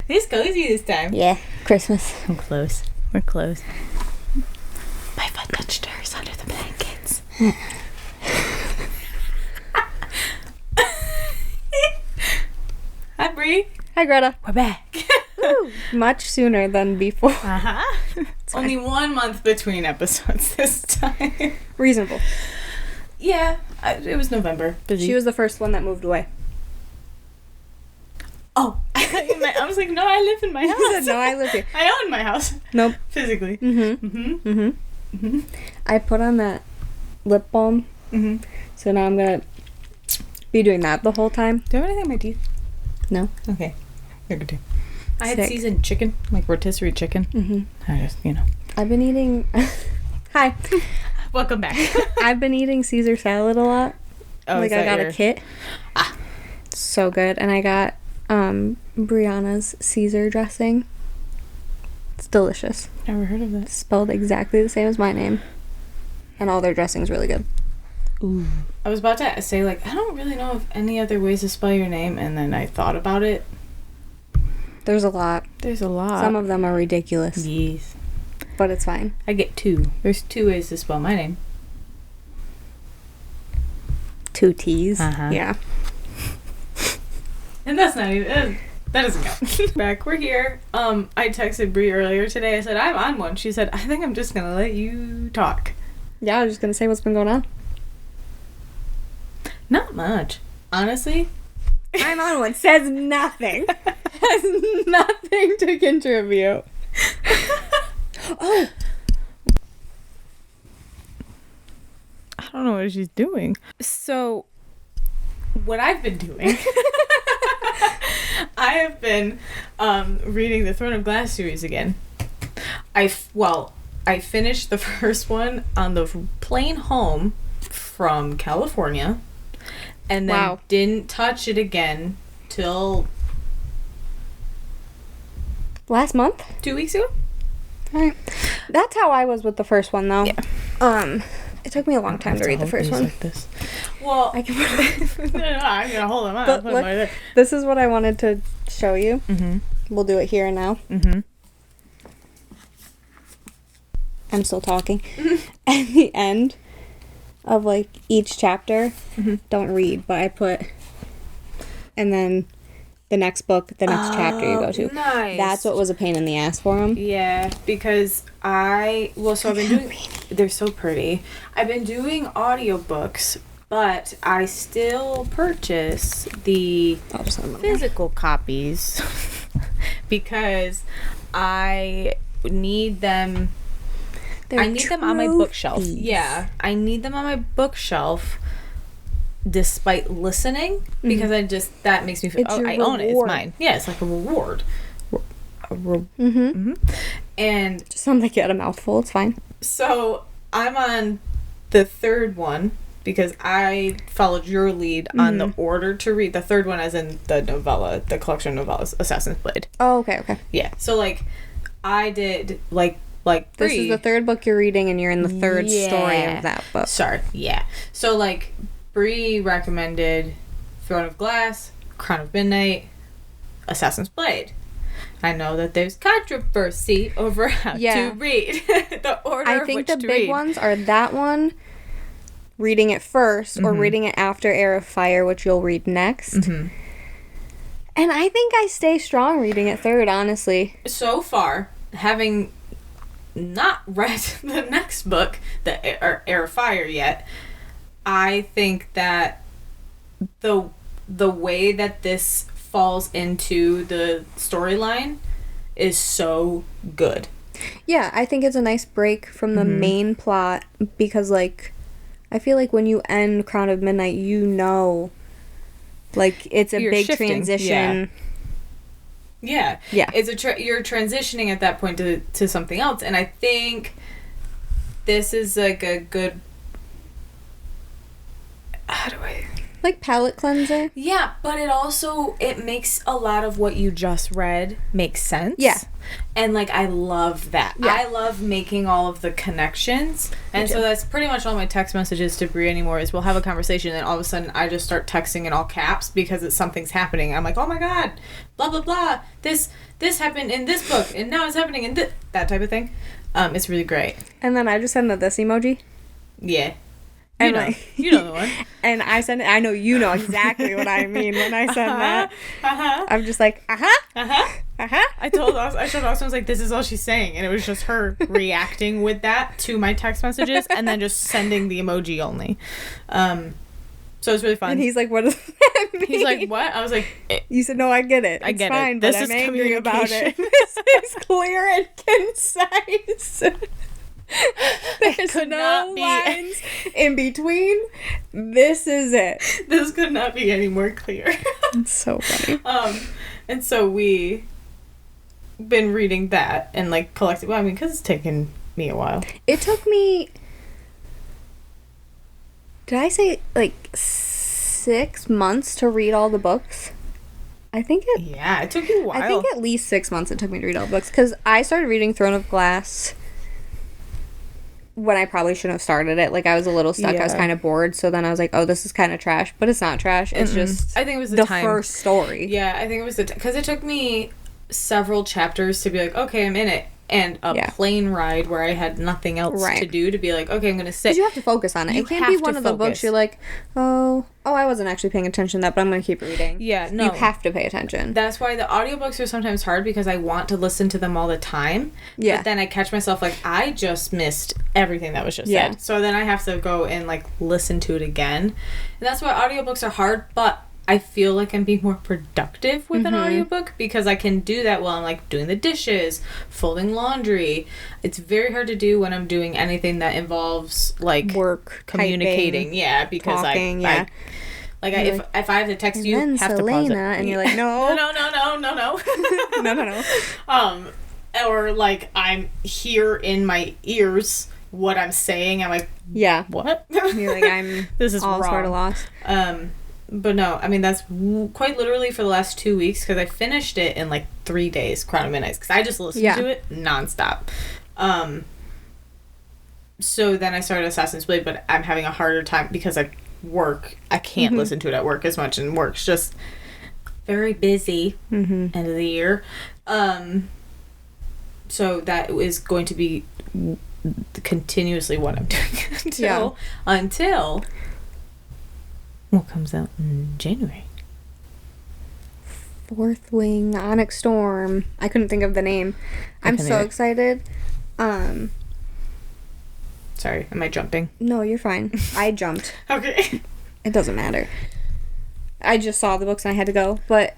It's cozy this time. Yeah, Christmas. I'm close. We're close. My foot touched hers under the blankets. Hi, Bri. Hi, Greta. We're back. Woo, much sooner than before. Uh-huh. Only 1 month between episodes this time. Reasonable. Yeah, it was November. Busy. She was the first one that moved away. Oh. I was like, no, I live in my house. You said, no, I live here. I own my house. Nope. Physically. Mm-hmm. Mm-hmm. Mm-hmm. Mm-hmm. I put on that lip balm. Mm-hmm. So now I'm going to be doing that the whole time. Do you have anything in my teeth? No. Okay. You're good too. I had Sick. seasoned chicken, like rotisserie chicken. Mm-hmm. I just, I've been eating... Hi. Welcome back. I've been eating Caesar salad a lot. Oh, like, I got a kit. Ah. So good. And I got Brianna's Caesar dressing. It's delicious. Never heard of that. Spelled exactly the same as my name. And all their dressing's really good. Ooh. I was about to say, like, I don't really know of any other ways to spell your name, and then I thought about it. There's a lot. There's a lot. Some of them are ridiculous. Yes. But it's fine. I get 2. There's 2 ways to spell my name. 2 T's. Uh-huh. Yeah. And that's not even... that doesn't count. Back, we're here. I texted Bri earlier today. I said, I'm on one. She said, I think I'm just going to let you talk. Yeah, I was just going to say what's been going on. Not much. Honestly. I'm on one. Says nothing. Has nothing to contribute. Oh. I don't know what she's doing. So, what I've been doing... I have been reading the Throne of Glass series again. I finished the first one on the plane home from California, and then didn't touch it again till Last month? 2 weeks ago. All right. That's how I was with the first one, though. Yeah. It took me a long time to read the first one. Like this. Well, I can put it. no, I'm gonna hold them up. But Put 'em look, right there. this is what I wanted to show you. Mm-hmm. We'll do it here and now. Mm-hmm. I'm still talking. At the end of like each chapter, don't read, but I put, and then the next book, the next chapter you go to. Nice. That's what was a pain in the ass for him. Yeah, because so I've been doing, they're so pretty. I've been doing audiobooks, but I still purchase the physical copies because I need them. I need them on my bookshelf. Yeah, I need them on my bookshelf despite listening because that makes me feel, I own it. It's mine. Yeah, it's like a reward. And just sounds like you had a mouthful. It's fine. So I'm on the third one because I followed your lead on the order to read. The third one as in the novella, the collection of novellas, Assassin's Blade. Oh, okay. Yeah. So like I did like this is the third book you're reading and you're in the third story of that book. Sorry. Yeah. So like Bri recommended Throne of Glass, Crown of Midnight, Assassin's Blade. I know that there's controversy over how to read the order. I think the big ones are that one, reading it first, or reading it after Heir of Fire, which you'll read next. And I think I stay strong reading it third, honestly. So far, having not read the next book, the Heir of Fire yet, I think that the way that this falls into the storyline is so good. Yeah, I think it's a nice break from the main plot because, like, I feel like when you end Crown of Midnight, you know, like, it's a big transition. Yeah. It's you're transitioning at that point to something else, and I think this is like a good. How do I? Like palate cleanser. Yeah, but it makes a lot of what you just read make sense. Yeah. And like I love that. Yeah. I love making all of the connections. And so that's pretty much all my text messages to Bri anymore is we'll have a conversation and all of a sudden I just start texting in all caps because something's happening. I'm like, "Oh my god, blah blah blah. This this happened in this book, and now it's happening in that type of thing. It's really great. And then I just send this emoji. Yeah. And You know the one. And I send it. I know you know exactly what I mean when I send that. Uh-huh. I'm just like, I showed Austin, I was like, this is all she's saying, and it was just her reacting with that to my text messages, and then just sending the emoji only. So it's really fun. And he's like, what does that mean? He's like, what? I was like, you said, no, I get it. I It's get fine, it. This but is I'm angry about it. communication. This is clear and concise. There's could no not be- lines in between. This is it. this could not be any more clear. It's so funny. And so we been reading that and like collecting. Well, I mean, because it's taken me a while. It took me, did I say like 6 months to read all the books? I think it. Yeah, it took you a while. I think at least 6 months it took me to read all the books because I started reading Throne of Glass when I probably shouldn't have started it. Like, I was a little stuck. I was kind of bored. So then I was like, oh, this is kind of trash. But it's not trash. It's just I think it was the time. first story. Yeah, I think it was because it took me several chapters to be like, okay, I'm in it. And a plane ride where I had nothing else to do to be like, okay, I'm going to sit. Because you have to focus on it. It can't be one of the books you're like, oh, I wasn't actually paying attention to that, but I'm going to keep reading. Yeah, no. You have to pay attention. That's why the audiobooks are sometimes hard because I want to listen to them all the time. Yeah. But then I catch myself like, I just missed everything that was just said. So then I have to go and like listen to it again. And that's why audiobooks are hard, but I feel like I'm being more productive with an audiobook because I can do that while I'm like doing the dishes, folding laundry. It's very hard to do when I'm doing anything that involves like work, communicating. Typing, because talking, if I have to text you, then have Selena, to pause it. and you're like, no. No. Or like I'm here in my ears what I'm saying. I'm like, yeah, what? You're like, I'm this is all wrong. sort of lost. But no, I mean, that's quite literally for the last 2 weeks because I finished it in like 3 days, Crown of Midnights, because I just listened to it nonstop. So then I started Assassin's Blade, but I'm having a harder time because I work. I can't listen to it at work as much, and work's just very busy end of the year. So that is going to be continuously what I'm doing until what comes out in January. Fourth Wing, Onyx Storm. I couldn't think of the name. I'm so excited. Sorry, am I jumping? No, you're fine. I jumped. Okay. It doesn't matter. I just saw the books and I had to go. But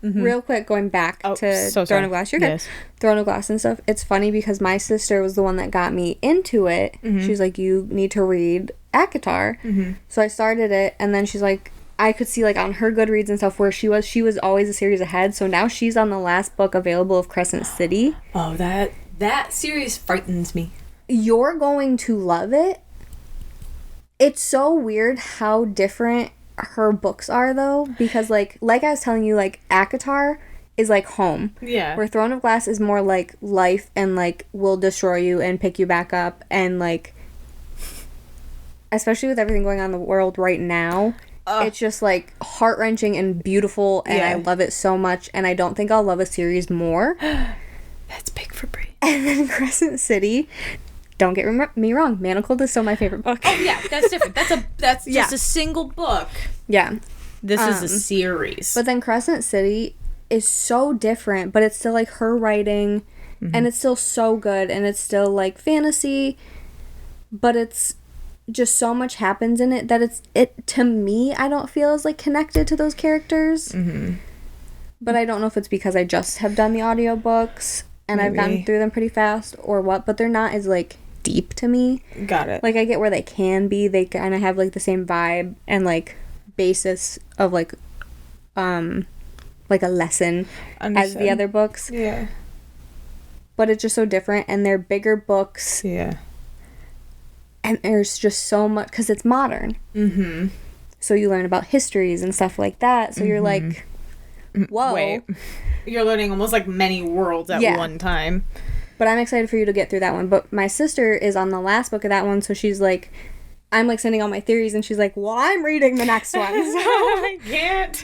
real quick, going back to Throne of Glass. You're good. Yes. Throne of Glass and stuff. It's funny because my sister was the one that got me into it. She was like, you need to read ACOTAR. So I started it, and then she's like, I could see like on her Goodreads and stuff where she was always a series ahead. So now she's on the last book available of Crescent City. Oh, that series frightens me. You're going to love it. It's so weird how different her books are though, because like I was telling you, like ACOTAR is like home. Yeah. Where Throne of Glass is more like life and like will destroy you and pick you back up, and like especially with everything going on in the world right now, it's just like heart-wrenching and beautiful, and I love it so much, and I don't think I'll love a series more. That's big for Bri. And then Crescent City, don't get me wrong, Manacled is still my favorite book. Oh yeah, that's different. That's just a single book. Yeah. This is a series. But then Crescent City is so different, but it's still like her writing, and it's still so good, and it's still like fantasy, but it's just so much happens in it that it to me, I don't feel as like connected to those characters. But I don't know if it's because I just have done the audiobooks and I've gotten through them pretty fast or what, but they're not as like deep to me. Got it. Like I get where they can be. They kind of have like the same vibe and like basis of like a lesson as the other books. Yeah. But it's just so different, and they're bigger books. Yeah. And there's just so much, because it's modern. So you learn about histories and stuff like that. So you're like, whoa. Wait. You're learning almost like many worlds at one time. But I'm excited for you to get through that one. But my sister is on the last book of that one, so she's like, I'm like sending all my theories, and she's like, well, I'm reading the next one. So I can't.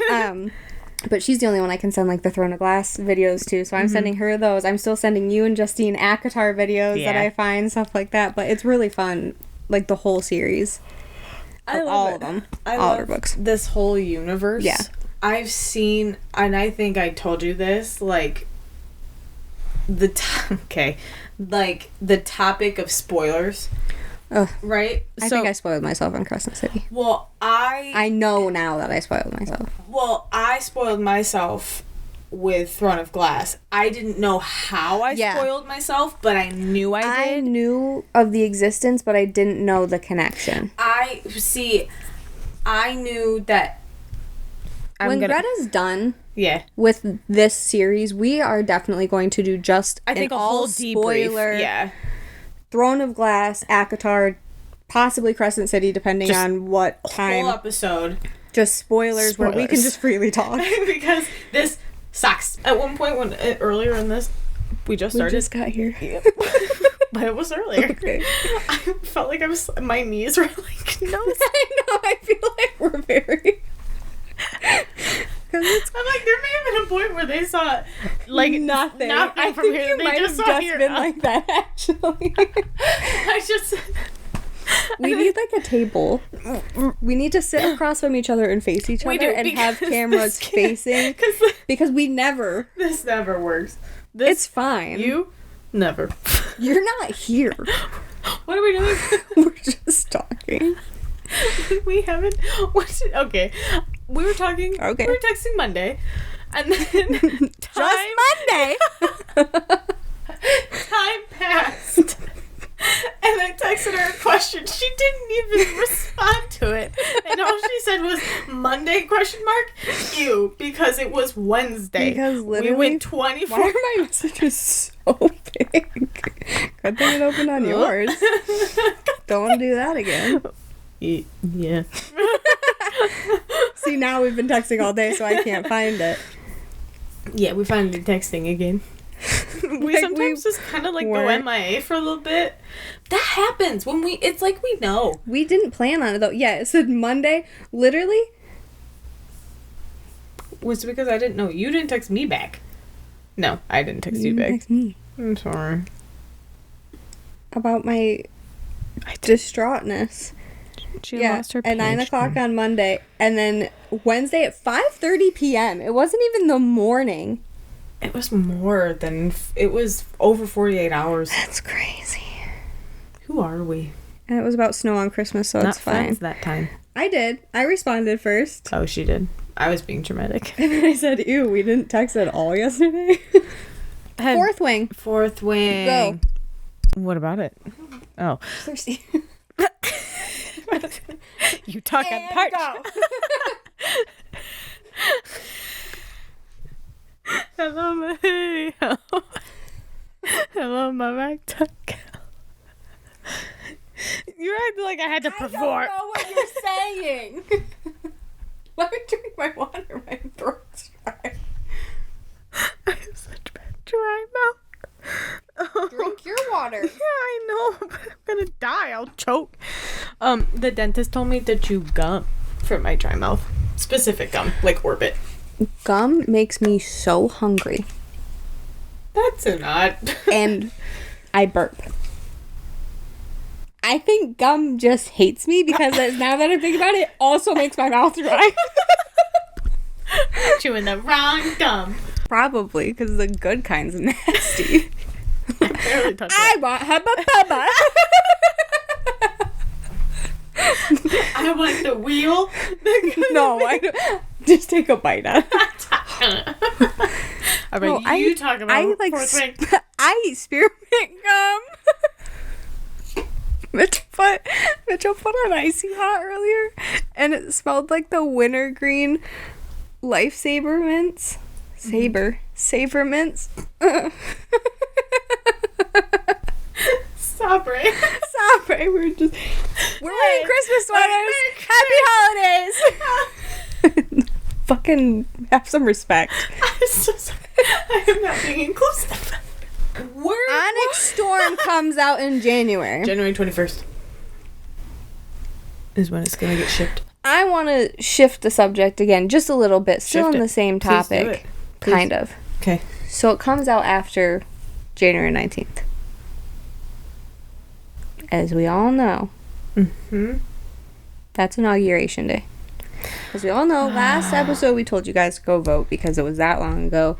But she's the only one I can send, like, the Throne of Glass videos to, so I'm sending her those. I'm still sending you and Justine ACOTAR videos that I find, stuff like that, but it's really fun, like, the whole series. I love all of them. All of her books. This whole universe. Yeah. I've seen, and I think I told you this, like, the topic of spoilers. Right? I think I spoiled myself on Crescent City. Well, I know now that I spoiled myself. Well, I spoiled myself with Throne of Glass. I didn't know how I spoiled myself, but I knew I did. I knew of the existence, but I didn't know the connection. I knew that when Greta's done Yeah. with this series, we are definitely going to do just I think an a whole spoiler. debrief. Yeah. Throne of Glass, ACOTAR, possibly Crescent City, depending on what time. Whole episode. Just spoilers where we can just freely talk. Because this sucks. At one point, when earlier in this, we just started. We just got here. Yep. But it was earlier. Okay. I felt like my knees were like, no. I know, I feel like we're very... I'm like, there may have been a point where they saw like nothing I from think here. You They might just have just been like that, actually. We need like a table. We need to sit across from each other and face each other and have cameras facing because we never. This never works. It's fine. You never. You're not here. What are we doing? We're just talking. We haven't. Okay. We were talking. Okay. We were texting Monday, and then just Monday. Time passed, and I texted her a question. She didn't even respond to it, and all she said was Monday ? Ew, because it was Wednesday. Because literally, we went 24. Why are my messages so big? Good thing it opened on yours. Don't do that again. Yeah. See, now we've been texting all day, so I can't find it. Yeah, we finally texting again. We sometimes just kind of like go MIA for a little bit. That happens when it's like we know. We didn't plan on it though. Yeah, it said Monday. Literally. Was it because I didn't know? You didn't text me back. No, I didn't text you back. Text me. I'm sorry. About my distraughtness. She lost her at 9 o'clock on Monday, and then Wednesday at 5:30 p.m. It wasn't even the morning. It was more than... It was over 48 hours. That's crazy. Who are we? And it was about snow on Christmas, so Not it's fine. friends that time. I did. I responded first. Oh, she did. I was being dramatic. And then I said, ew, we didn't text at all yesterday. Fourth wing. Fourth wing. Go. What about it? Oh. Thirsty. You talk and parch. Hello, my video. Hello, my ragtime gal. You acted like I had to perform. I don't know what you're saying. Let me drink my water. My throat's dry. I have such bad dry mouth. Drink your water. Yeah, I know, but I'm gonna die. I'll choke. The dentist told me to chew gum for my dry mouth. Specific gum, like Orbit. Gum makes me so hungry. That's an odd. And I burp. I think gum just hates me because now that I think about it, it also makes my mouth dry. Chewing the wrong gum. Probably, because the good kind's nasty. I barely touched I want Hubba Bubba. I want the wheel. No, I don't. Just take a bite out. All right, you talk about I like I eat spearmint gum. Mitchell put on Icy Hot earlier, and it smelled like the wintergreen Lifesaver mints. Saver mints. Sabre. We're wearing Christmas sweaters. Happy holidays. Fucking have some respect. I'm so sorry. I am not being inclusive. Onyx Storm comes out in January. January 21st is when it's gonna get shipped. I want to shift the subject again just a little bit, still on the same topic. Kind of. Okay. So it comes out after January 19th. As we all know. Mm-hmm. That's Inauguration Day. As we all know, last episode we told you guys to go vote because it was that long ago.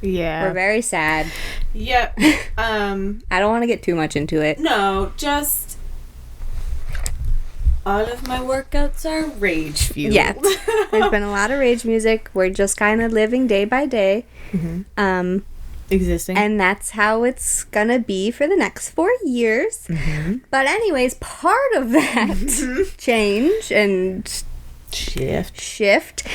Yeah. We're very sad. Yep. I don't want to get too much into it. No, just all of my workouts are rage fueled. Yeah. There's been a lot of rage music. We're just kind of living day by day. Mm-hmm. Existing. And that's how it's gonna be for the next 4 years. Mm-hmm. But anyways, part of that change and shift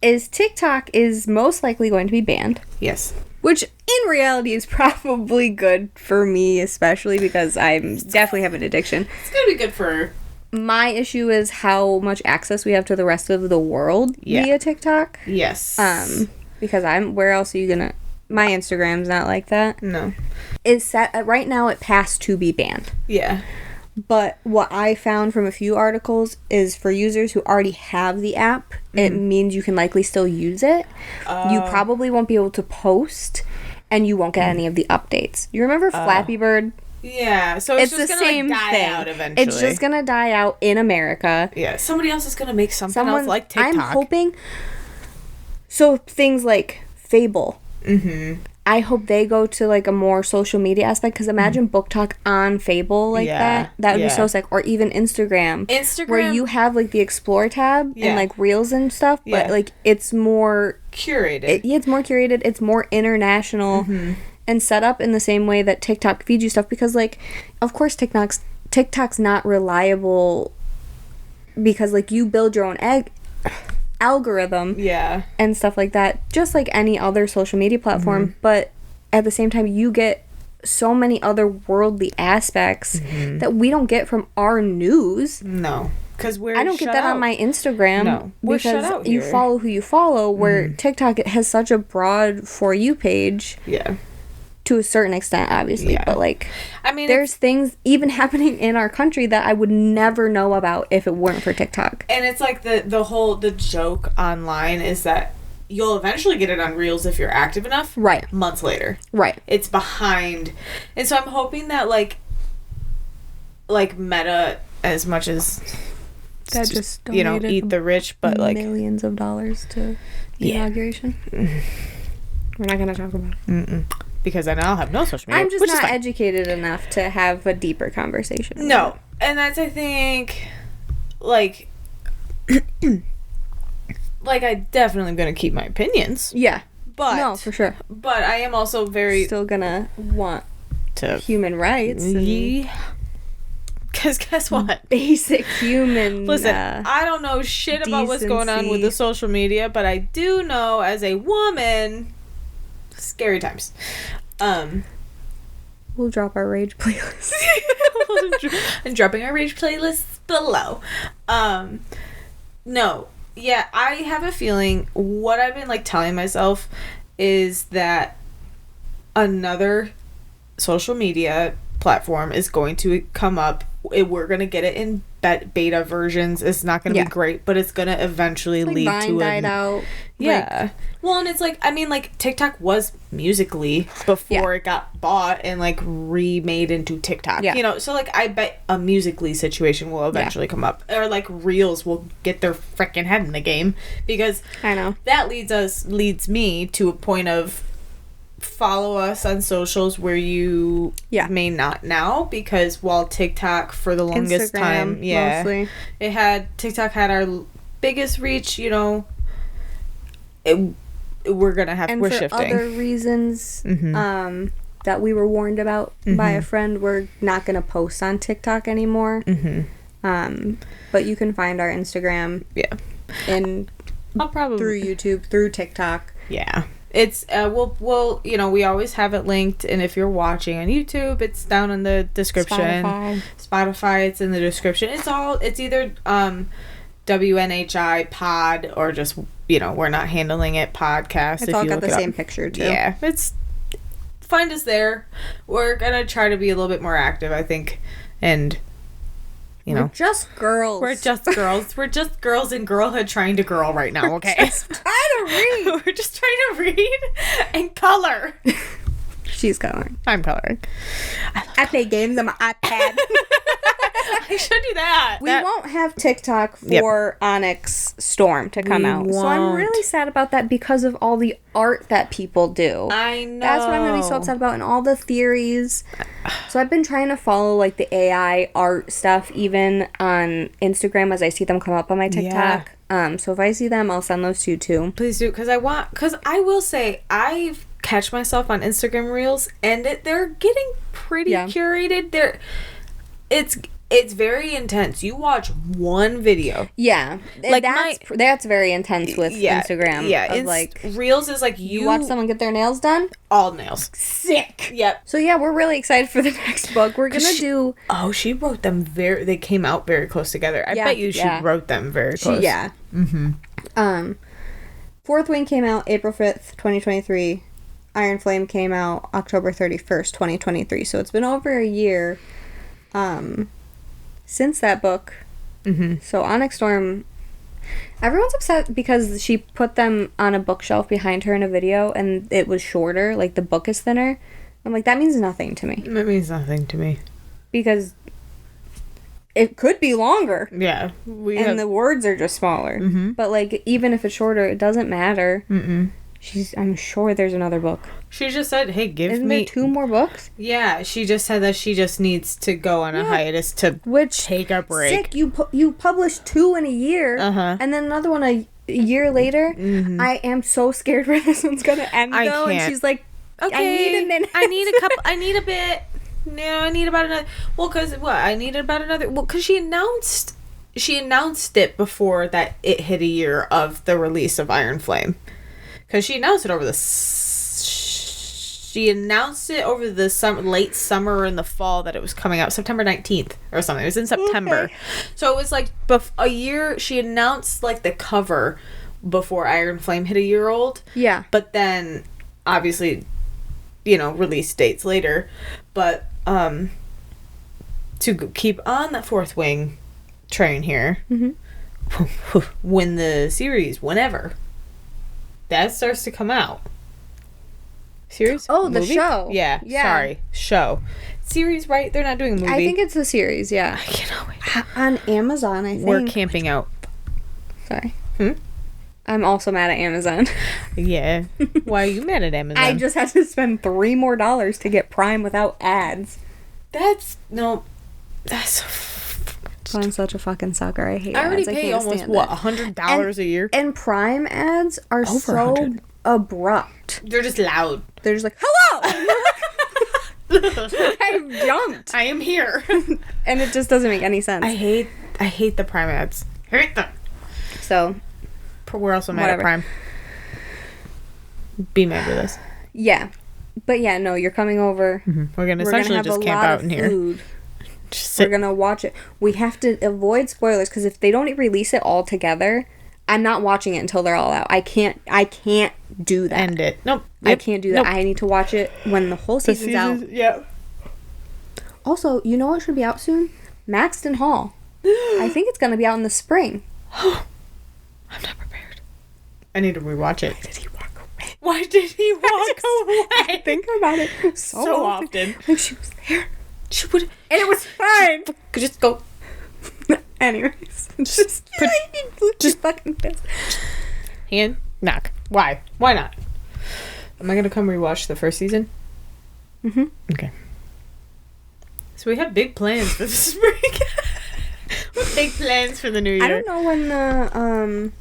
is TikTok is most likely going to be banned. Yes. Which in reality is probably good for me, especially because I definitely have an addiction. It's gonna be good for... My issue is how much access we have to the rest of the world via TikTok. Yes. Because where else are you gonna... My Instagram's not like that. No. It's set right now. It passed to be banned. Yeah. But what I found from a few articles is for users who already have the app, it means you can likely still use it. You probably won't be able to post, and you won't get any of the updates. You remember Flappy Bird? Yeah. So it's just the gonna same die thing. out eventually. It's just gonna die out in America. Yeah. Somebody else is gonna make something else like TikTok. I'm hoping. So things like Fable. Mm-hmm. I hope they go to like a more social media aspect, because imagine book talk on Fable like that would be so sick. Or even Instagram where you have like the explore tab and like reels and stuff, but like it's more curated. It's more curated, it's more international and set up in the same way that TikTok feeds you stuff, because like of course TikTok's not reliable because like you build your own algorithm and stuff like that, just like any other social media platform, but at the same time you get so many other worldly aspects that we don't get from our news. No, because I don't get that on my Instagram. No, we're because shut out you here. follow who you follow, where TikTok has such a broad For You page. Yeah. To a certain extent, obviously, but like, I mean, there's things even happening in our country that I would never know about if it weren't for TikTok. And it's like the joke online is that you'll eventually get it on Reels if you're active enough. Right. Months later. Right. It's behind. And so I'm hoping that like Meta, as much as that just eat the rich, but like millions of dollars to the inauguration. We're not gonna talk about it. Because then I'll have no social media. I'm just not educated enough to have a deeper conversation. No. And that's, I think, like, I definitely am going to keep my opinions. Yeah. But. No, for sure. But I am also still going to want to human rights. Because guess what? Basic human. Listen, I don't know shit about what's going on with the social media, but I do know as a woman... Scary times. We'll drop our rage playlist. I'm dropping our rage playlists below. No. Yeah, I have a feeling what I've been like telling myself is that another social media platform is going to come up. We're going to get it in beta versions. It's not going to be great, but it's going to eventually lead to died out. Yeah. Well, and it's like, I mean, like, TikTok was Musical.ly before it got bought and, like, remade into TikTok. Yeah. You know, so, like, I bet a Musical.ly situation will eventually come up. Or, like, Reels will get their freaking head in the game. Because I know. That leads me to a point of follow us on socials where you may not now. Because while TikTok, for the longest time, mostly. TikTok had our biggest reach, you know, we're shifting. For other reasons that we were warned about by a friend, we're not gonna post on TikTok anymore. But you can find our Instagram and I'll probably through YouTube, through TikTok. It's we'll you know, we always have it linked, and if you're watching on YouTube, it's down in the description. Spotify, it's in the description. It's either WNHI pod or just, you know, we're not handling it podcast. It's all got the same picture too. Yeah, find us there. We're gonna try to be a little bit more active, I think, and you know. We're just girls. We're just girls. We're just girls in girlhood trying to girl right now, okay? Just trying to read. We're just trying to read and color. She's coloring. I'm coloring. I play games on my iPad. I should do that. We won't have TikTok for Onyx Storm to come out. So I'm really sad about that because of all the art that people do. I know. That's what I'm going to be so upset about, and all the theories. So I've been trying to follow like the AI art stuff even on Instagram as I see them come up on my TikTok. So if I see them, I'll send those to you too. Please do, because I will say I've catch myself on Instagram Reels, and they're getting pretty curated. It's very intense. You watch one video. Yeah. Like that's very intense with Instagram. Yeah. Of like Reels is like you watch someone get their nails done? All nails. Sick. Yep. So yeah, we're really excited for the next book. We're going to do... Oh, she wrote them they came out very close together. I bet you she wrote them very close. Fourth Wing came out April 5th, 2023. Iron Flame came out October 31st, 2023. So it's been over a year since that book. So Onyx Storm, everyone's upset because she put them on a bookshelf behind her in a video and it was shorter, like the book is thinner. I'm like, that means nothing to me. That means nothing to me. Because it could be longer. Yeah. The words are just smaller. But like, even if it's shorter, it doesn't matter. I'm sure there's another book. She just said, hey, Isn't there 2 more books? Yeah, she just said that she just needs to go on a hiatus to take a break. Sick, you published 2 in a year, and then another one a year later. I am so scared where this one's gonna end, though. And she's like, okay, I need a minute. I need a couple, I need a bit. No, I need about another. Well, because I needed about another. Well, because she announced it before that it hit a year of the release of Iron Flame. Because she announced it over the late summer and the fall that it was coming out, September 19th or something. It was in September. Okay. So it was like a year. She announced like the cover before Iron Flame hit a year old. Yeah. But then obviously, release dates later. But to keep on that Fourth Wing train here, when the series, whenever that starts to come out. Series? Oh, the show. Yeah. Sorry. Show. Series, right? They're not doing a movie. I think it's a series, yeah. I cannot wait. On Amazon, I think. We're camping out. Sorry. I'm also mad at Amazon. Yeah. Why are you mad at Amazon? I just had to spend $3 more to get Prime without ads. That's I'm such a fucking sucker. I hate ads. I already ads. pay almost, $100 a year? And Prime ads are over so 100. Abrupt. They're just loud. They're just like, hello! I jumped. I am here. And it just doesn't make any sense. I hate the Prime ads. Hate them. So, we're also mad at Prime. Be mad with us. Yeah. But yeah, no, you're coming over. We're going to essentially just camp out in here. We're going to watch it. We have to avoid spoilers because if they don't release it all together, I'm not watching it until they're all out. I can't do that. End it. Nope. I can't do that. I need to watch it when the whole season's out. Yeah. Also, you know what should be out soon? Maxton Hall. I think it's going to be out in the spring. I'm not prepared. I need to rewatch it. Why did he walk away? I think about it so often. Like she was there. She would. And it was fine. Could just go. Anyways. Just fucking pissed. Hand knock. Why? Why not? Am I going to come rewatch the first season? Okay. So we have big plans for the spring. Big plans for the new year. I don't know when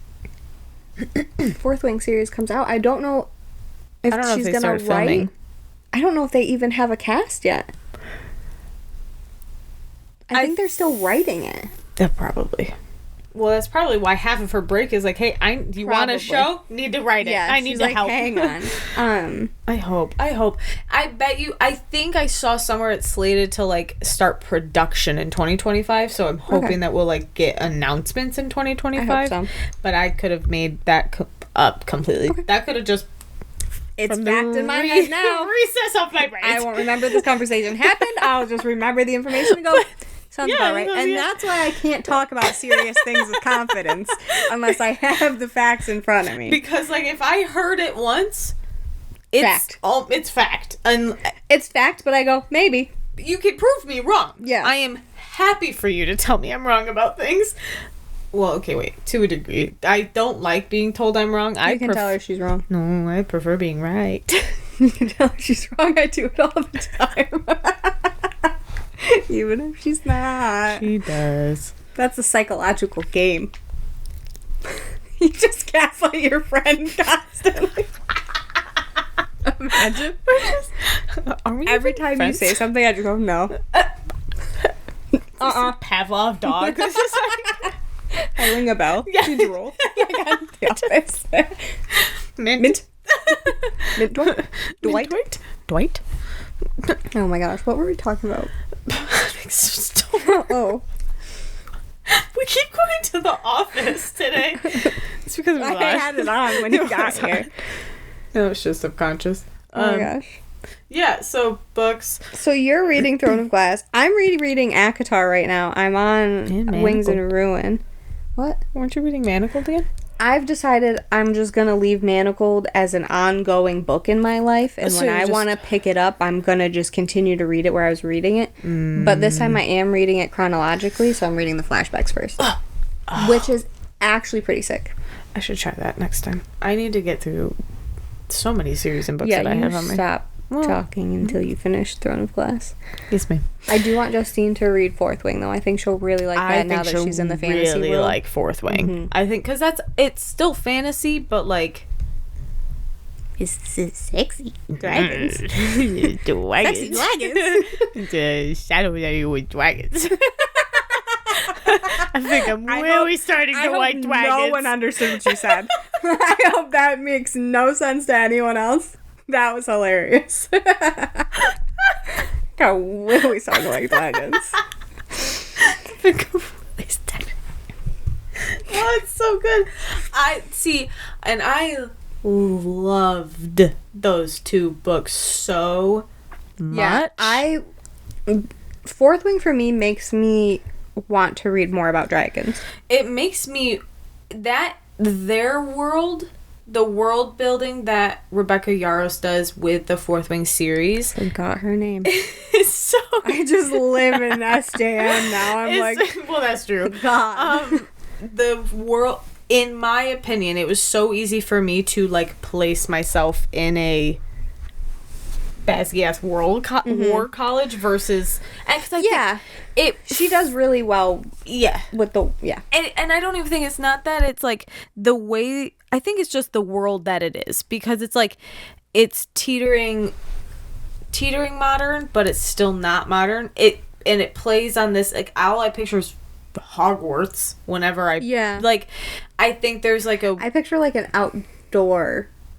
the Fourth Wing series comes out. I don't know if she's going to write. Filming. I don't know if they even have a cast yet. I think they're still writing it. Probably. Well, that's probably why half of her break is like, hey, do you want a show? Need to write it. Yeah, I need to help. Hang on. I hope. I bet you. I think I saw somewhere it's slated to like start production in 2025. So I'm hoping that we'll like get announcements in 2025. I hope so. But I could have made that up completely. Okay. That could have just. It's backed in my head now. Recess off my brain. I won't remember this conversation happened. I'll just remember the information and go. Sounds about right. And yeah. that's why I can't talk about serious things with confidence unless I have the facts in front of me. Because, like, if I heard it once, it's Fact. It's fact. And It's fact, but I go, maybe. you can prove me wrong. Yeah. I am happy for you to tell me I'm wrong about things. Well, okay, wait. To a degree. I don't like being told I'm wrong. I can tell her she's wrong. No, I prefer being right. You can tell her she's wrong. I do it all the time. Even if she's not. She does. That's a psychological game. You just gaslight your friend constantly. Imagine. Are we Every even time friends? you say something, I just go, no. Pavlov dog. This is like... I ring a bell. Yeah. You drool. Like on the office. Mint. Mint Dwight. Dwight. Dwight. Oh my gosh, what were we talking about? Oh. We keep going to the office today. It's because we I had it on when you got here. No, it's just subconscious. Oh my gosh. Yeah, so books. So you're reading Throne of Glass. I'm reading ACOTAR right now. I'm on Wings and Ruin. What? Weren't you reading Manacled again? I've decided I'm just going to leave Manacled as an ongoing book in my life. And So when I you're want to pick it up, I'm going to just continue to read it where I was reading it. But this time I am reading it chronologically, so I'm reading the flashbacks first. Which is actually pretty sick. I should try that next time. I need to get through so many series and books Yeah, that I you have on my... stop talking until you finish Throne of Glass. Yes, ma'am. I do want Justine to read Fourth Wing, though. I think she'll really like that now that she's in the fantasy really world. like Fourth Wing. I think because it's still fantasy, but like It's sexy dragons. dragons. Sexy dragons. The shadow with dragons. I think I'm really starting to like dragons. No one understood what you said. I hope that makes no sense to anyone else. That was hilarious. Got really started to like dragons. I think I'm really starting. Oh, it's so good. I loved those two books so much. Yeah, Fourth Wing for me makes me want to read more about dragons. It makes me their world, the world building that Rebecca Yarros does with the Fourth Wing series. Forgot her name. Is so I just live in SJM now. I'm like, well, that's true. God. The world, in my opinion, it was so easy for me to like place myself in a basky ass war college versus, she does really well. Yeah, with the and I don't even think it's not that, it's like the way, I think it's just the world that it is, because it's like it's teetering modern, but it's still not modern. It plays on this, like, all I picture is Hogwarts whenever I like, I think there's like I picture like an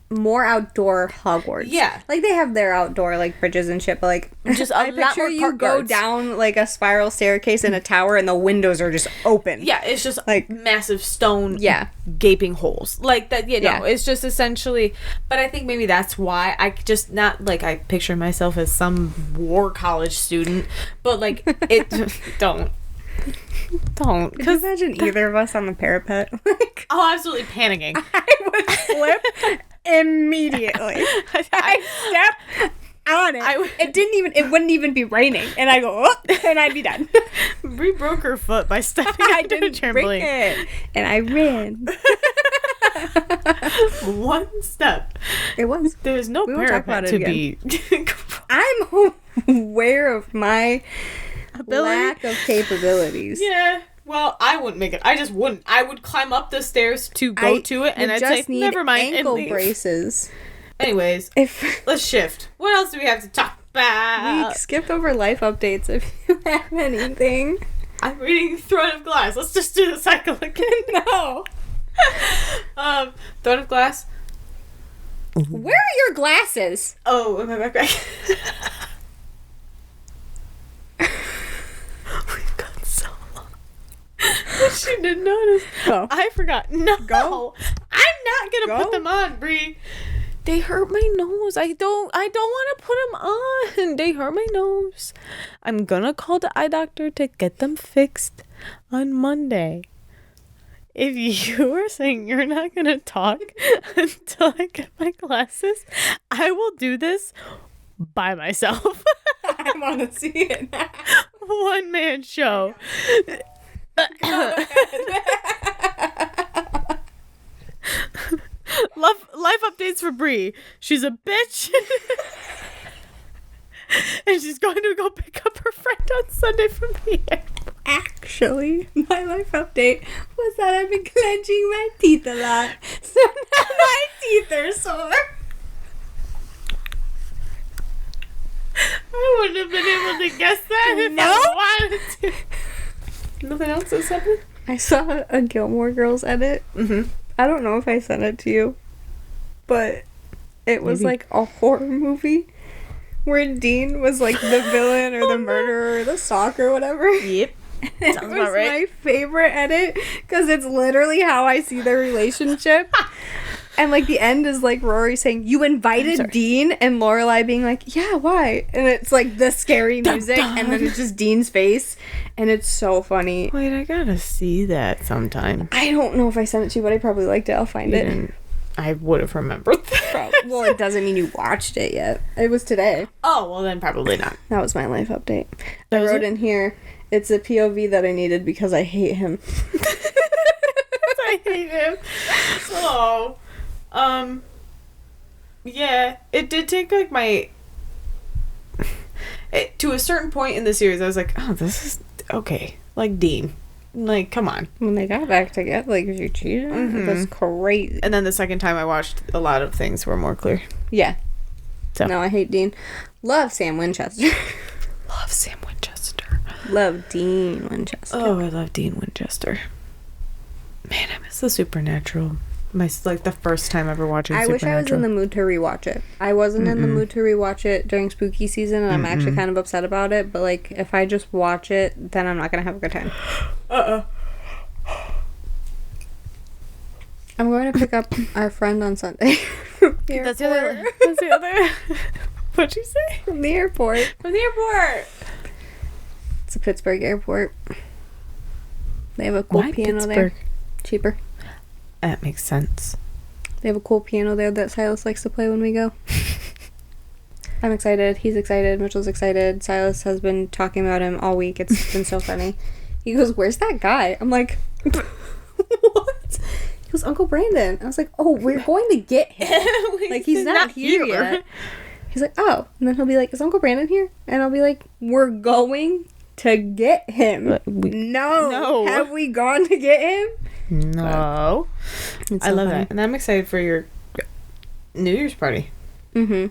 more outdoor Hogwarts. Yeah. Like, they have their outdoor, like, bridges and shit, but, like, just I picture you go down, like, a spiral staircase in a tower and the windows are just open. Yeah, it's just, like, massive stone gaping holes. Like, that, no, it's just essentially, but I think maybe that's why I just, not, like, I picture myself as some war college student, but, like, don't. Could you imagine either of us on the parapet? Like, absolutely panicking. I would flip immediately. I step on it. It wouldn't even be raining, and I go, oh, and I'd be done. Bri broke her foot by stepping I onto didn't a trampoline. break it, and I ran. One step. It was. There's no parapet to be. I'm aware of my lack of capabilities. Yeah. Well, I wouldn't make it. I just wouldn't. I would climb up the stairs to go to it, and I'd say, never mind, ankle and leave. braces. Anyways, let's shift. What else do we have to talk about? We skipped over life updates if you have anything. I'm reading Throne of Glass. Let's just do the cycle again. No. Throne of Glass. Where are your glasses? Oh, in my backpack. We've gone so long. She didn't notice. Go. I forgot. No. Go. I'm not going to Go. put them on, Bri. They hurt my nose. I don't want to put them on. They hurt my nose. I'm gonna call the eye doctor to get them fixed on Monday. If you are saying you're not gonna talk until I get my glasses, I will do this by myself. I want to see it now. One man show. Life updates for Bri. She's a bitch. And she's going to go pick up her friend on Sunday from the airport. Actually, my life update was that I've been clenching my teeth a lot. So now my teeth are sore. I wouldn't have been able to guess that if I wanted to. Nothing else has happened? I saw a Gilmore Girls edit. I don't know if I sent it to you, but it was like a horror movie where Dean was like the villain or the murderer or the stalker or whatever. Yep. It was my favorite edit because it's literally how I see their relationship. And like the end is like Rory saying, "You invited Dean," and Lorelai being like, "Yeah, why?" And it's like the scary music, and then it's just Dean's face, and it's so funny. Wait, I gotta see that sometime. I don't know if I sent it to you, but I probably liked it. I'll find it. I would have remembered that. Well, it doesn't mean you watched it yet. It was today. Oh, well then probably not. That was my life update. I wrote in here, it's a POV that I needed because I hate him. I hate him. Oh. Yeah, it did take like to a certain point in the series, I was like, oh, this is okay. Like Dean. Like, come on. When they got back together, like, you cheated? That's crazy. And then the second time I watched, a lot of things were more clear. Yeah. So. No, I hate Dean. Love Sam Winchester. Love Sam Winchester. Love Dean Winchester. Oh, I love Dean Winchester. Man, I miss the Supernatural. The first time ever watching Supernatural. I wish I was in the mood to rewatch it. I wasn't in the mood to rewatch it during spooky season, and I'm actually kind of upset about it, but, like, if I just watch it, then I'm not going to have a good time. I'm going to pick up our friend on Sunday. That's the other. What'd you say? From the airport. From the airport! It's a Pittsburgh airport. They have a cool piano there. Cheaper. That makes sense. They have a cool piano there that Silas likes to play when we go. I'm excited. He's excited. Mitchell's excited. Silas has been talking about him all week. It's been so funny. He goes, "Where's that guy?" I'm like, what? He goes, "Uncle Brandon." I was like, "Oh, we're going to get him." Like, he's not here yet. He's like, "Oh." And then he'll be like, "Is Uncle Brandon here?" And I'll be like, "We're going to get him." No. Have we gone to get him? No. I love that. And I'm excited for your New Year's party. Me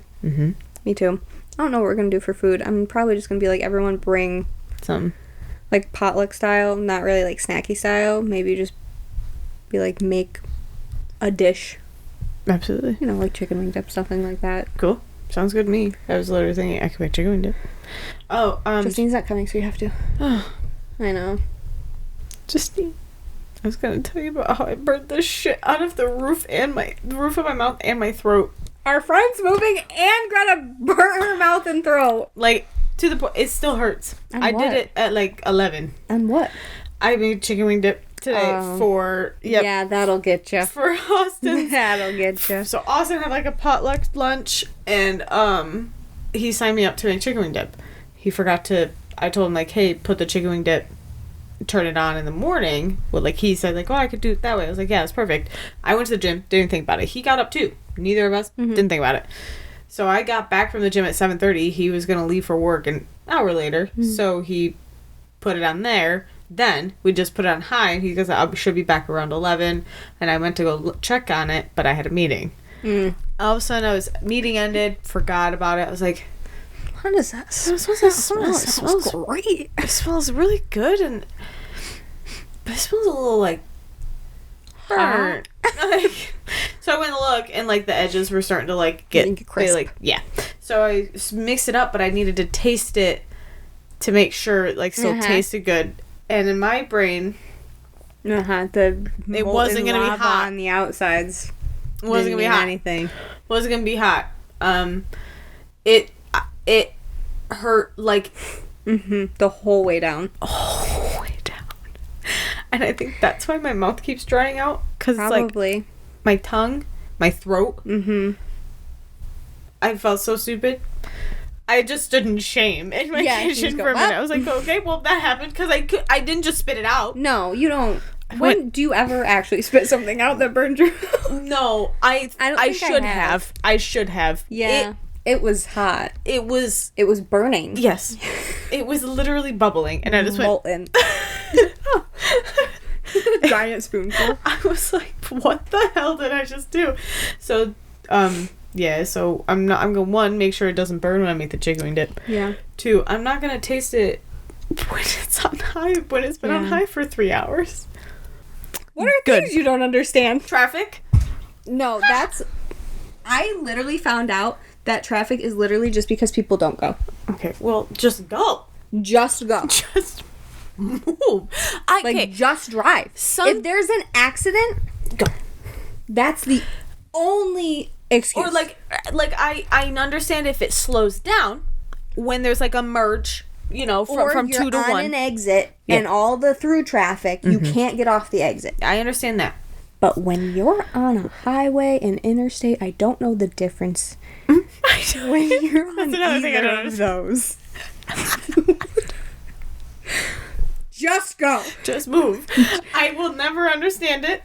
too. I don't know what we're going to do for food. I'm probably just going to be like, everyone bring some, like, potluck style, not really like snacky style. Maybe just be like, make a dish. Absolutely. You know, like chicken wing dip, something like that. Cool. Sounds good to me. I was literally thinking I could make chicken wing dip. Oh, Justine's not coming, so you have to. Oh. I know. Justine. I was gonna tell you about how I burned the shit out of the roof of my mouth and my throat. Our friend's moving and Greta burnt her mouth and throat. Like, to the point, it still hurts. And I what? did it at like 11. And what? I made chicken wing dip today for... Yep, yeah, that'll get you. for Austin. That'll get you. So Austin had like a potluck lunch, and he signed me up to make chicken wing dip. He forgot to... I told him, like, hey, put the chicken wing dip, turn it on in the morning. Well, like, he said, like, oh, I could do it that way. I was like, yeah, that's perfect. I went to the gym, didn't think about it. He got up too. Neither of us didn't think about it. So I got back from the gym at 7:30. He was gonna leave for work an hour later, so he put it on there. Then we just put it on high, and he goes, I should be back around 11. And I went to go check on it, but I had a meeting. All of a sudden, meeting ended, forgot about it. I was like, what is that? It smells great. It smells really good, but it smells a little like burnt. So I went to look, and like the edges were starting to like get crisp. So I mixed it up, but I needed to taste it to make sure it like still tasted good. And in my brain, it wasn't gonna be hot on the outsides. It wasn't gonna be hot. Anything. was gonna be hot. It hurt like the whole way down. And I think that's why my mouth keeps drying out, because it's Probably. like my tongue, my throat. I felt so stupid. I just stood in shame in my kitchen for a minute. I was like, okay, well, that happened, because I didn't just spit it out. No, you don't. When do you ever actually spit something out that burned your mouth? No, I should have. I should have. Yeah. It was hot. It was burning. Yes. It was literally bubbling, and I just molten. Giant spoonful. I was like, what the hell did I just do? So, so I'm gonna, 1, make sure it doesn't burn when I make the chicken wing dip. Yeah. 2, I'm not gonna taste it when it's on high, when it's been on high for 3 hours. What are things you don't understand? Traffic? No, I literally found out that traffic is literally just because people don't go. Okay, well, just go. Just go. Just move. Just drive. If there's an accident, go. That's the only excuse. Or I understand if it slows down when there's like a merge, from 2 to 1. Or you're on an exit and all the through traffic, you can't get off the exit. I understand that. But when you're on a highway and interstate, I don't know the difference. When you're on either of those. Just go. Just move. I will never understand it.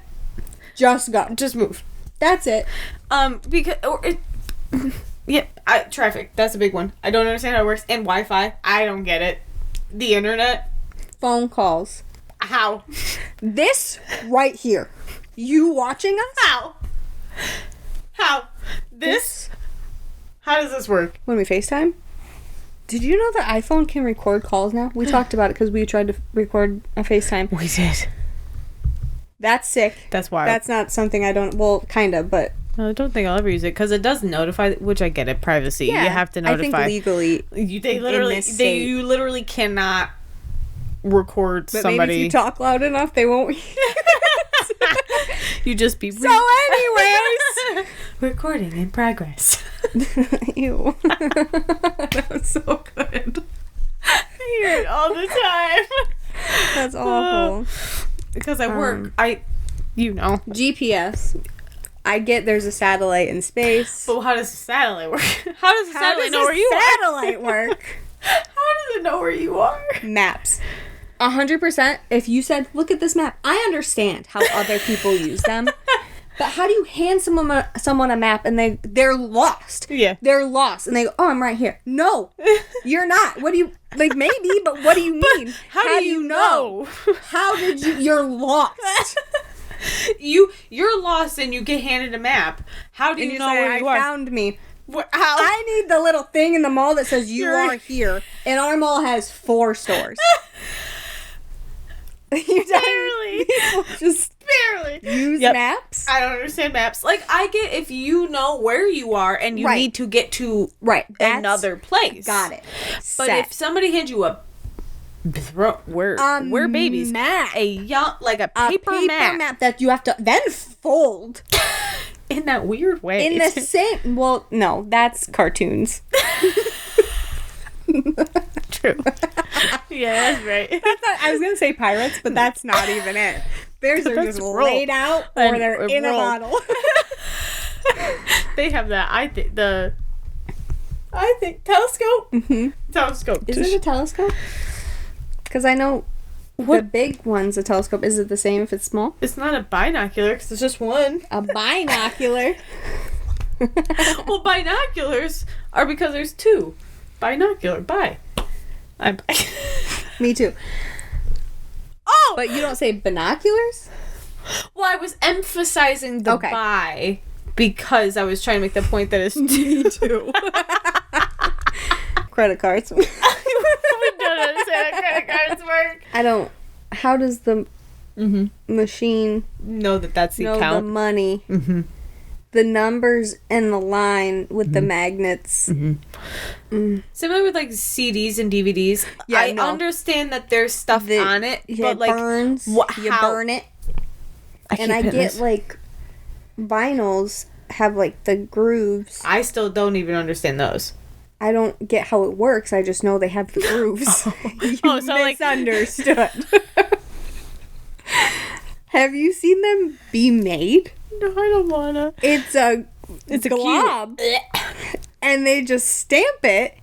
Just go. Just move. That's it. Traffic. That's a big one. I don't understand how it works. And Wi-Fi. I don't get it. The internet. Phone calls. How? This right here. You watching us? How? This? How does this work? When we FaceTime? Did you know that iPhone can record calls now? We talked about it because we tried to record a FaceTime. We did. That's sick. That's wild. That's not something I don't... Well, kind of, but... No, I don't think I'll ever use it because it does notify, which I get it, privacy. Yeah, you have to notify. I think legally, you literally cannot record but somebody. Maybe if you talk loud enough, they won't. You just be. So, anyways, recording in progress. Ew, that was so good. I hear it all the time. That's awful. Because I work, GPS. I get there's a satellite in space. But how does the satellite work? How does the satellite know where you are? Satellite work. How does it know where you are? Maps. 100%. If you said, look at this map, I understand how other people use them. But how do you hand someone a map and they're lost? Yeah. They're lost. And they go, oh, I'm right here. No, you're not. What do you... maybe, but what do you mean? How do you know? How did you... You're lost. You're lost and you get handed a map. How do you know where you are? I found me. How? I need the little thing in the mall that says you are here. And our mall has 4 stores. Barely. Just barely use maps. I don't understand maps. I get if you know where you are and you need to get to another place. Got it. But if somebody hands you a we're babies map, a paper map that you have to then fold in that weird way. In the same. Well, no, that's cartoons. True. Yeah, that's right. I was gonna say pirates, but that's not even it. Theirs are just laid out, or they're in a bottle. They have that. I think telescope. Mm-hmm. Telescope. Is it a telescope? Because I know the big one's a telescope. Is it the same if it's small? It's not a binocular because it's just one. A binocular. Well, binoculars are because there's 2. Binocular. I'm bi. Me too. Oh! But you don't say binoculars? Well, I was emphasizing the bi because I was trying to make the point that it's 2. Credit cards. We don't understand how credit cards work. How does the machine know that's the account? The money. Mm-hmm. The numbers and the line with the magnets. Mm-hmm. Similar with CDs and DVDs. Yeah, I understand that there's stuff on it, but burns. You burn it. I get vinyls. have like the grooves. I still don't even understand those. I don't get how it works. I just know they have the grooves. You Oh, so misunderstood. Have you seen them be made? No, I don't wanna. It's a glob. And they just stamp it.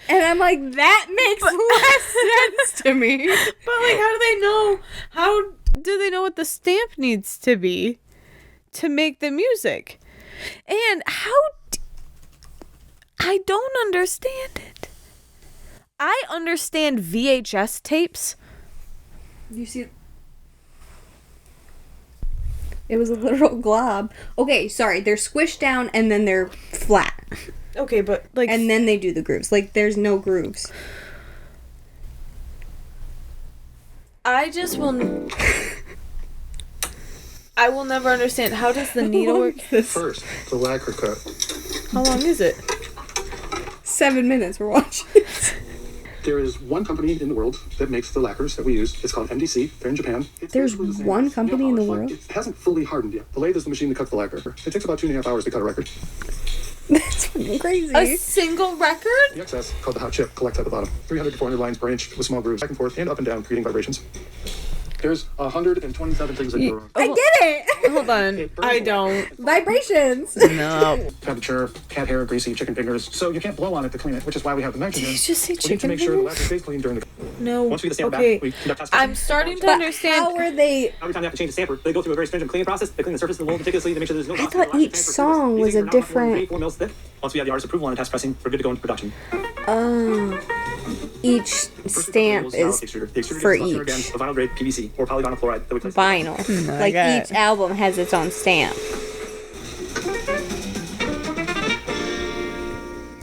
And I'm like, that makes less sense to me. But like, how do they know? How do they know what the stamp needs to be to make the music? And I don't understand it. I understand VHS tapes. You see, it was a literal glob. Okay, sorry, they're squished down and then they're flat. Okay, but like, And then they do the grooves. Like, there's no grooves. I just will. I will never understand. How does the needle work? First, the lacquer cut. How long is it? 7 minutes we're watching. There is one company in the world that makes the lacquers that we use. It's called MDC. They're in Japan. It's There's basically the same one as company nail in the polish, world? It hasn't fully hardened yet. The lathe is the machine that cuts the lacquer. It takes about 2.5 hours to cut a record. That's fucking crazy. A single record? The excess, called the hot chip, collects at the bottom. 300 to 400 lines per inch with small grooves, back and forth and up and down, creating vibrations. There's 127 things that go wrong. I get it! Hold on. I don't. Vibrations. No. Temperature, cat hair, greasy, chicken fingers. So you can't blow on it to clean it, which is why we have the nitrogen. Did you just say We need to chicken make sure the fingers? lacquer stays clean during the... No. Once we get the stamper Okay. back, we conduct test I'm testing. starting to But understand. how are they... Every time they have to change the stamper, they go through a very stringent cleaning process. They clean the surface of the mold meticulously to make sure there's no I rust. thought They'll each actually song was These a things are not more than different- 3-4 mils thick. Once we have the artist's approval and a test pressing, we're good to go into production. Each stamp is for Again, each a vinyl grade PVC or polyvinyl chloride that we place. vinyl. Like Okay. each album has its own stamp.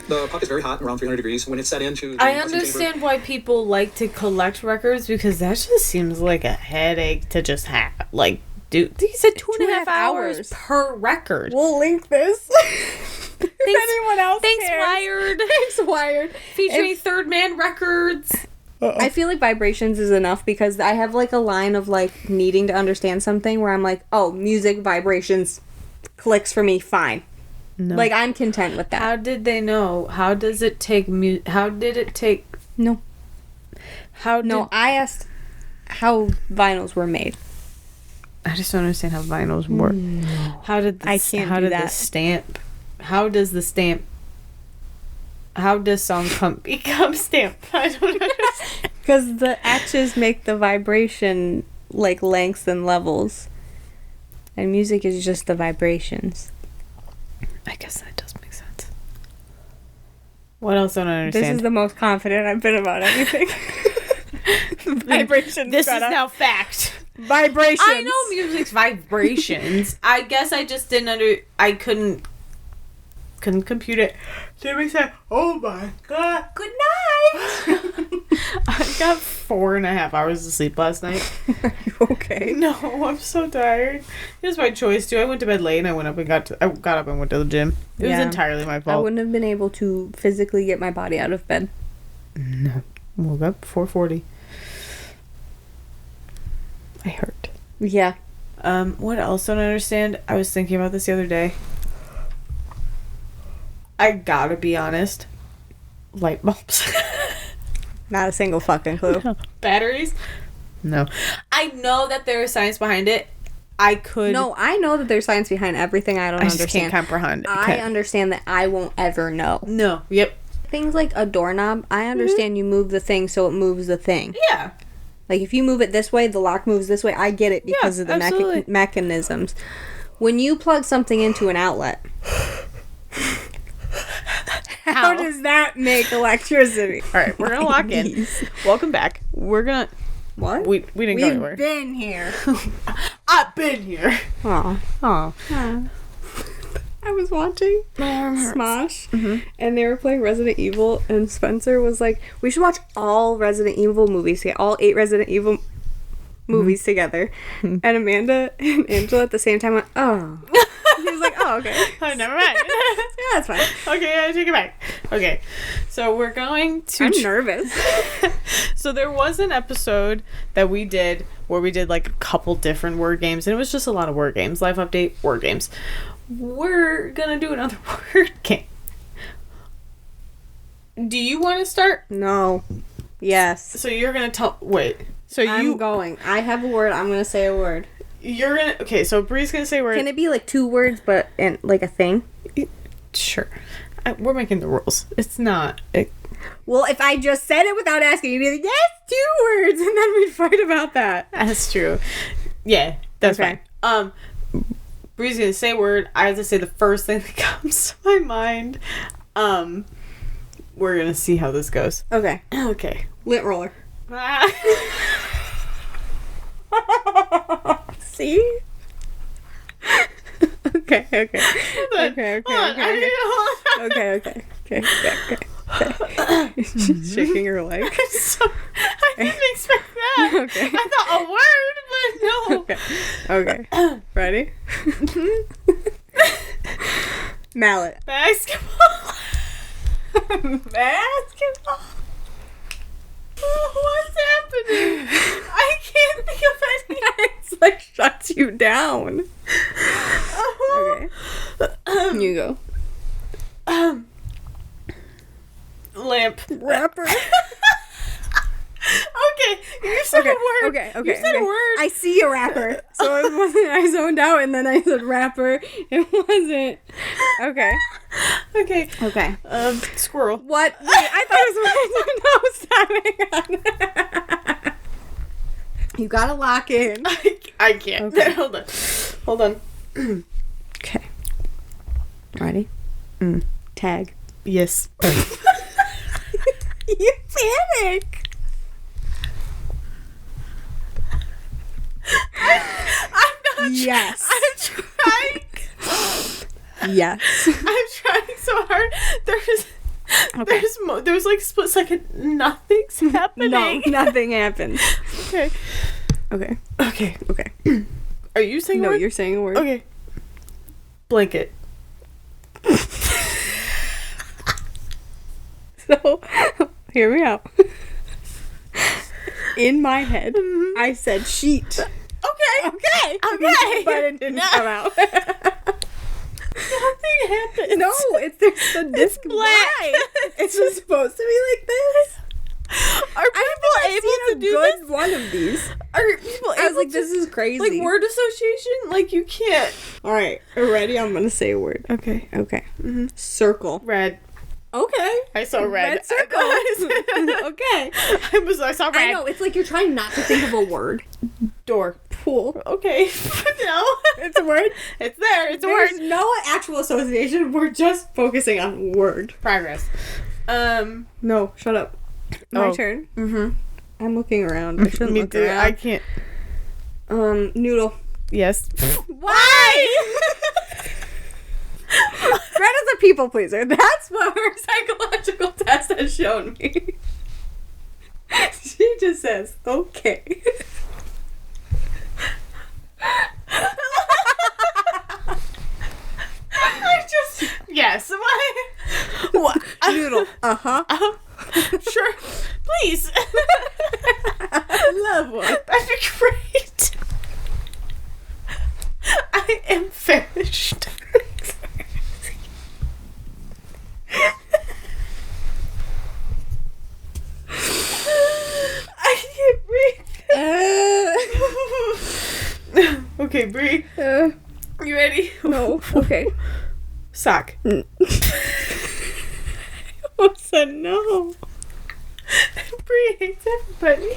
The puck is very hot, around 300 degrees. When it's set into the I pressing understand chamber, why people like to collect records because that just seems like a headache to just have. Like, dude, he said 2.5 hours per record. We'll link this. Thanks, anyone else Thanks, cares. Wired. Thanks, Wired. Featuring Third Man Records. I feel like vibrations is enough because I have like a line of like needing to understand something where I'm like, oh, music vibrations clicks for me, fine. No. Like I'm content with that. How did they know? How does it take How did it take? No. How did, No, I asked how vinyls were made. I just don't understand how vinyls work. How did the, I can't how do did the that. stamp? How does the stamp? How does song become stamp? I don't understand. Because the etches make the vibration like lengths and levels. And music is just the vibrations. I guess that does make sense. What else don't I This understand? is the most confident I've been about anything. Vibrations. This is Greta. now fact. Vibrations. I know music's vibrations. I guess I just didn't I couldn't compute it. Did we say, oh my god, good night? I got 4.5 hours of sleep last night. Are you okay? No, I'm so tired. It was my choice too. I went to bed late and I went up and I got up and went to the gym. It was Yeah. entirely my I fault. wouldn't have been able to physically get my body out of bed. No. Woke up 4:40. I hurt. Yeah. What else don't I understand? I was thinking about this the other day. I gotta be honest. Light bulbs. Not a single fucking clue. Batteries? No. I know that there is science behind it. I could. No, I know that there's science behind everything. I don't I just understand. can't comprehend. I understand that I won't ever know. No. Yep. Things like a doorknob, I understand you move the thing so it moves the thing. Yeah. Like if you move it this way, the lock moves this way. I get it because Yeah, of the absolutely. mechanisms. When you plug something into an outlet, how does that make electricity? All right, we're gonna lock in. Please. Welcome back. We're gonna. What? We didn't go anywhere. We've been here. I've been here. Aw. Oh. I was watching Smosh, and they were playing Resident Evil, and Spencer was like, we should watch all Resident Evil movies, all 8 Resident Evil movies together. And Amanda and Angela at the same time went, oh. He was like, Oh, okay. Oh, never mind. Yeah, that's fine. Okay, I take it back. Okay, so we're going to. I'm nervous. So there was an episode that we did where we did like a couple different word games, and it was just a lot of word games. Life update, word games. We're gonna do another word game. Do you want to start? No. Yes. So you're gonna tell. Wait. So I'm going. I have a word. I'm gonna say a word. You're gonna. Okay. So Bree's gonna say word. Can it be like 2 words, but in like a thing? Sure. We're making the rules. It's not. Well, if I just said it without asking, you'd be like, "Yes, 2 words," and then we'd fight about that. That's true. Yeah, that's Okay. fine. Bree's gonna say a word. I have to say the first thing that comes to my mind. We're gonna see how this goes. Okay. Okay. Lint roller. See? Okay. Okay. Okay. She's shaking her leg. So, I didn't expect that. Okay. I thought a word, but no. Okay. Ready? Mallet. Basketball. Basketball. What's happening? I can't think of any. It's like shuts you down. Okay. You go. Lamp. Rapper. Okay, you said a word. Okay. You said a word. I see a rapper. So it wasn't, I zoned out and then I said rapper. It wasn't. Okay. Okay. Okay. Squirrel. What? Wait, I thought it was no, stop it. You gotta lock in. I can't. Okay. Hold on. Okay. Ready? Tag. Yes. You panic. I'm not. Yes. I'm trying. Yes. I'm trying so hard. There's like split second. Nothing's happening. No, nothing happens. Okay. Okay. Okay. Okay. Are you saying a No, word? you're saying a word. Okay. Blanket. So, hear me out. In my head, I said sheet. Okay. Okay. But it didn't come out. Nothing happened. No, there's the disc black. It's just supposed to be like this. Are people able to do good this? one of these. Are people able I was like, to, this is crazy. like word association? Like you can't. All right, are you ready? I'm gonna say a word. Okay. Okay. Circle. Red. Okay. I saw red. Red circle. Okay. I saw red. I know, it's like you're trying not to think of a word. Door. Pool. Okay. No. It's a word. It's there. It's a There's word. no actual association. We're just focusing on word. Progress. No, shut up. My Oh. turn. Mm-hmm. I'm looking around. I shouldn't Me look too. around. I can't. Noodle. Yes. Why? Greta's a people pleaser. That's what her psychological test has shown me. She just says, okay. Yes. What? Noodle. Uh-huh. Sure. Please. I love one. That'd be great. I am finished. I can't breathe. Okay, Brie. You ready? No. Okay. Sock. What's a no? Brie hates everybody.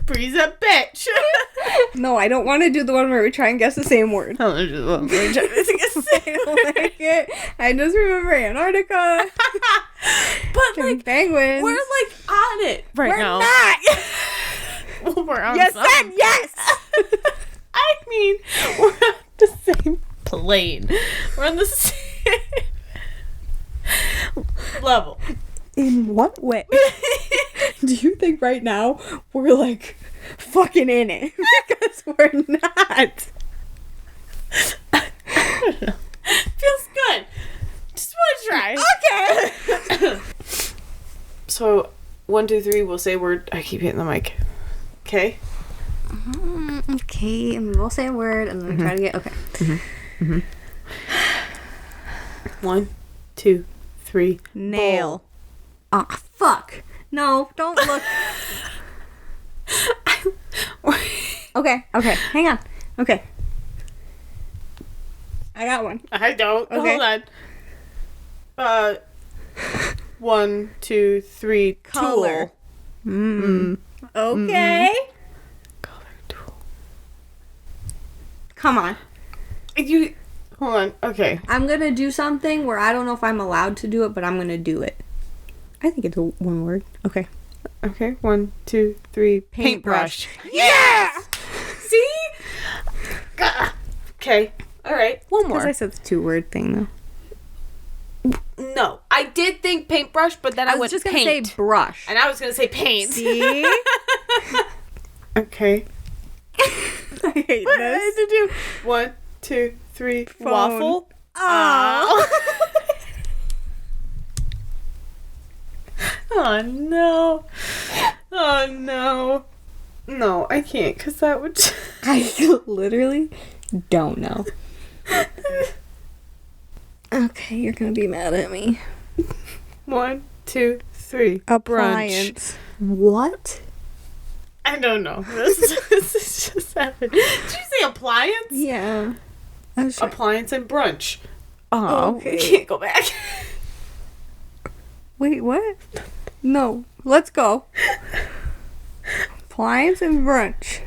Brie's a bitch. No, I don't want to do the one where we try and guess the same word. I don't Like it. I just remember Antarctica. But like, penguins. we're like on it right We're now. not. Well, we're on You some. said yes. I mean, we're on the same plane. We're on the same level. In what way? Do you think right now we're like fucking in it? Because we're not. Feels good. Just want to try. Okay. So, 1, 2, 3, we'll say a word. I keep hitting the mic. Okay? Okay, and we'll say a word, and then try to get... Okay. 1, 2, 3. Nail. Ah, fuck. No, don't look. Okay, hang on. Okay. I got one. I don't. Okay. Hold on. 1, 2, 3. Color. Tool. Okay. Color tool. Come on. You. Hold on. Okay. I'm gonna do something where I don't know if I'm allowed to do it, but I'm gonna do it. I think it's one word. Okay. Okay. 1, 2, 3. Paintbrush. Yeah. See. Okay. All right. One Because more. I said the 2-word thing, though. No, I did think paintbrush, but then I I was went just gonna paint. say brush. And I was gonna say paint. See? Okay. I hate What I had to do? 1, 2, 3. Phone. Waffle. Oh. Oh no. Oh no. No, I can't because that would. I literally don't know. Okay, you're gonna be mad at me. 1, 2, 3. Appliance. What? I don't know. This just happened. Did you say appliance? Yeah. I was Appliance and brunch. Oh, We okay. can't go back. Wait, what? No. Let's go. Appliance and brunch.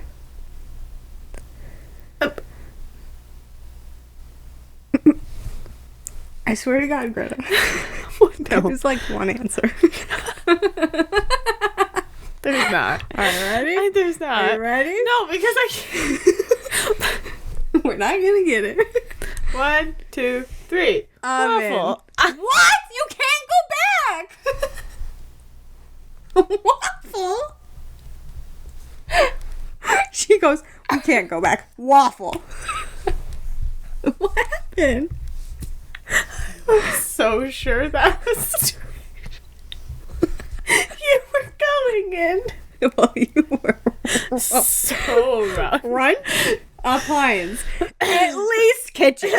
I swear to God, Greta. There was like one answer. There's not. Are you ready? There's not. Are you ready? No, because I can't. We're not gonna get it. 1, 2, 3. Oven. Waffle. What? You can't go back. Waffle. She goes, we can't go back. Waffle. What happened? So sure that was. You were going in. Well, you were So wrong. Brunch, appliance, at least kitchen.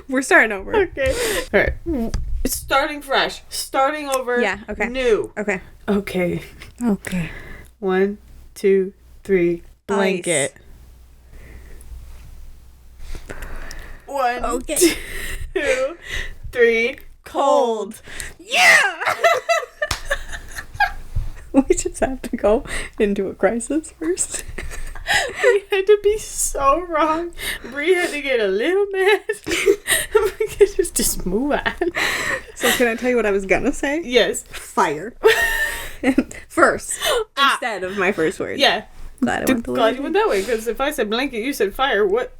We're starting over. Okay. All right. Starting fresh. Starting over. Yeah, okay. New. Okay. Okay. Okay. 1, 2, 3. Blanket. 1, Okay. 2, 3. Cold. Yeah. We just have to go into a crisis first. We had to be so wrong. Bri had to get a little mad. We could just move on. So can I tell you what I was gonna say? Yes. Fire. First, instead of my first word. Yeah. Glad I went the Glad you way. went that way, because if I said blanket, you said fire. What?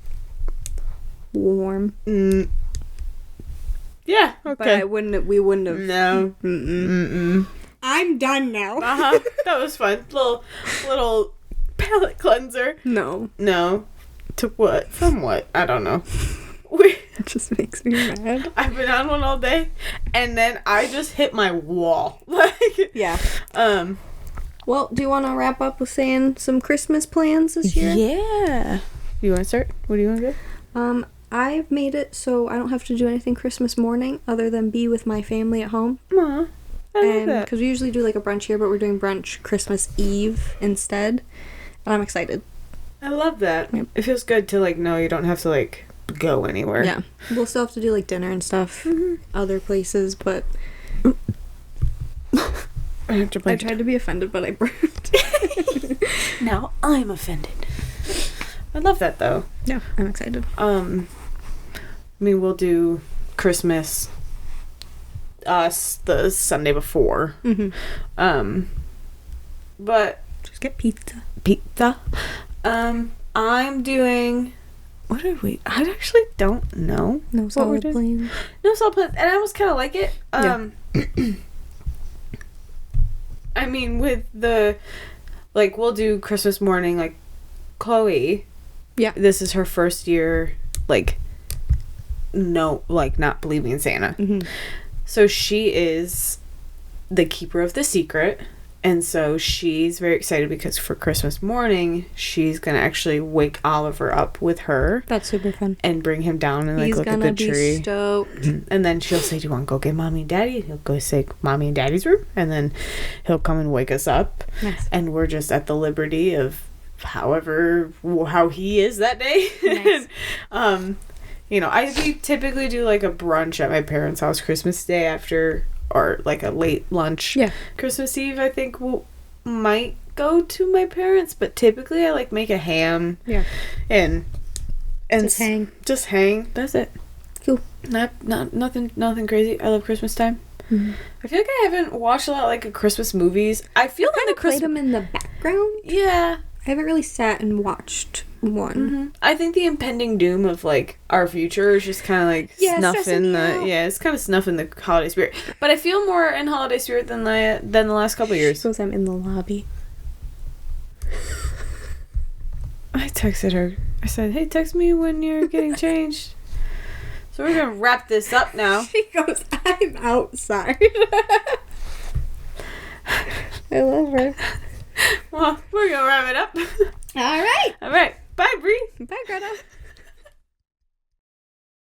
Warm. Yeah. But Okay. we wouldn't have. No. Mm-mm. I'm done now. That was fun. Little palate cleanser. No. No. To what? From what? I don't know. We. It just makes me mad. I've been on one all day, and then I just hit my wall. Like. Yeah. Um. Well, do you want to wrap up with saying some Christmas plans this year? Yeah. You want to start? What do you want to do? I've made it so I don't have to do anything Christmas morning other than be with my family at home. Aw. I love And that. because we usually do like a brunch here, but we're doing brunch Christmas Eve instead. And I'm excited. I love that. Yep. It feels good to like know you don't have to like go anywhere. Yeah. We'll still have to do like dinner and stuff other places, but I have to I play. tried to be offended, but I burped. Now I'm offended. I love that though. Yeah, I'm excited. I mean, we'll do Christmas us the Sunday before. Mm-hmm. But Just get pizza. pizza. I'm doing. What are we? I actually don't know. No what we're solid doing. plans. No salt plants, and I almost kind of like it. Yeah. I mean, with the like, we'll do Christmas morning, like Chloe Yeah. This is her first year, like, no, like, not believing in Santa. Mm-hmm. So she is the keeper of the secret. And so she's very excited because for Christmas morning, she's going to actually wake Oliver up with her. That's super fun. And bring him down and, like, He's look at the gonna be tree. stoked. And then she'll say, do you want to go get Mommy and Daddy? He'll go say, Mommy and Daddy's room. And then he'll come and wake us up. Nice. And we're just at the liberty of how he is that day. Nice. I typically do, like, a brunch at my parents' house Christmas Day after... or like a late lunch. Yeah. Christmas Eve, I think might go to my parents, but typically I like make a ham. Yeah. And Just hang. Just hang. That's it. Cool. Nothing crazy. I love Christmas time. Mm-hmm. I feel like I haven't watched a lot like Christmas movies. I feel like I played them in the background. Yeah. I haven't really sat and watched one. Mm-hmm. I think the impending doom of like our future is just kind of like snuffing it's kind of snuffing the holiday spirit. But I feel more in holiday spirit than the last couple of years. Suppose I'm in the lobby. I texted her. I said, "Hey, text me when you're getting changed." So we're gonna wrap this up now. She goes, "I'm outside." I love her. Well, we're gonna wrap it up. All right. All right. Bye, Bree. Bye, Greta.